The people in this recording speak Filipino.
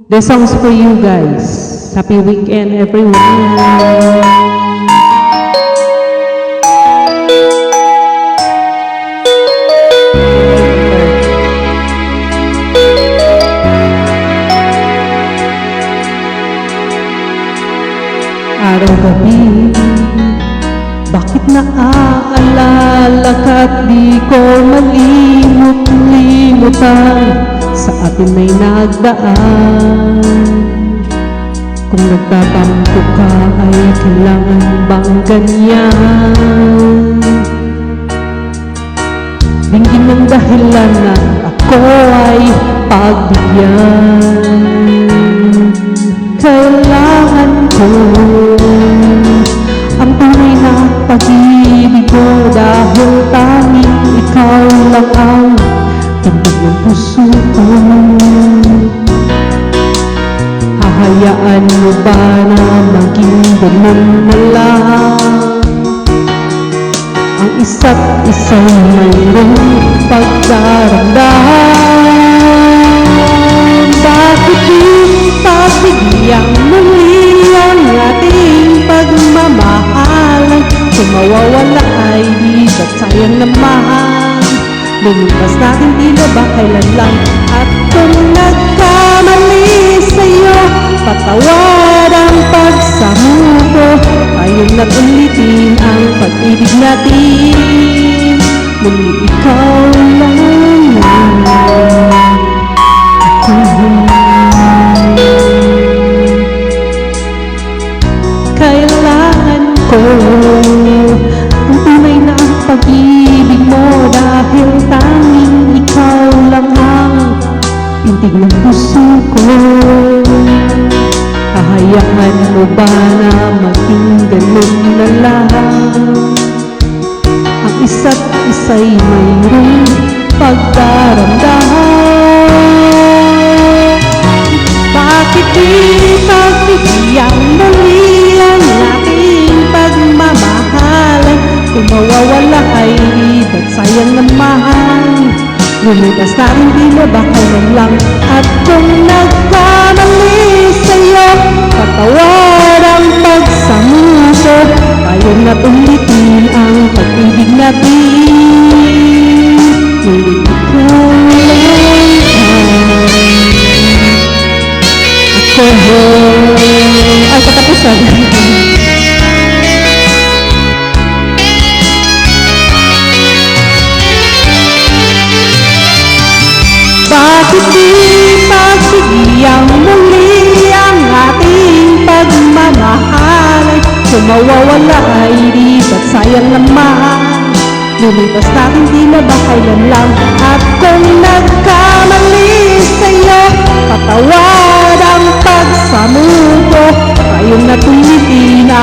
This song's for you guys. Happy weekend, everyone. Araw-gabi, bakit naaalala ka't di ko malimot-limutan sa atin may nagdaan? Kung nagtatampo ka ay kailangan bang ganyan? Dinggin ng dahilan na ako ay pagbigyan. Kailangan ko ang tunay na pag-ibig ko, dahil tanging ikaw lang ang tindig ng puso ko. Hahayaan mo ba na maging ganun na lang? Ang isa't isa'y mayroong pagdaramdam. Bakit di pagbigyan muli ang ating pagmamahalan? Kung mawawala ay di ba't sayang naman? Lumipas natin tila ba kailan lang? At kung nagkamali sa'yo, patawad ang pagsamuko. Ayaw na't ulitin ang pag-ibig natin. Muli ikaw lang ako. Kailangan ko ang tunay na pag-ibig mo, dahil tanging ikaw lang ang pintig ng puso ko. Hahayaan mo ba na maging ganun na lang? Ang isa't isa'y mayroong pagdaramdam. Bakit di pagbigyan muli ang ating pagmamahalan? Kung mawawala ay ba't sayang naman? Lumipas na rin tila ba kailan lang? At kung nagkamali sa'yo, patawad ang pagsamuko. Ayaw na't ulitin ang pag-ibig natin. Ngunit ikaw lang ako. Ay, katapusan. Bakit di pagbigyan muli ang ating pagmamahalan? Kung mawawala ay di ba't sayang naman? Lumipas natin tila ba kailan lang? At kung nagkamali sa'yo, patawad ang pagsamuko. Ayaw na't ulitin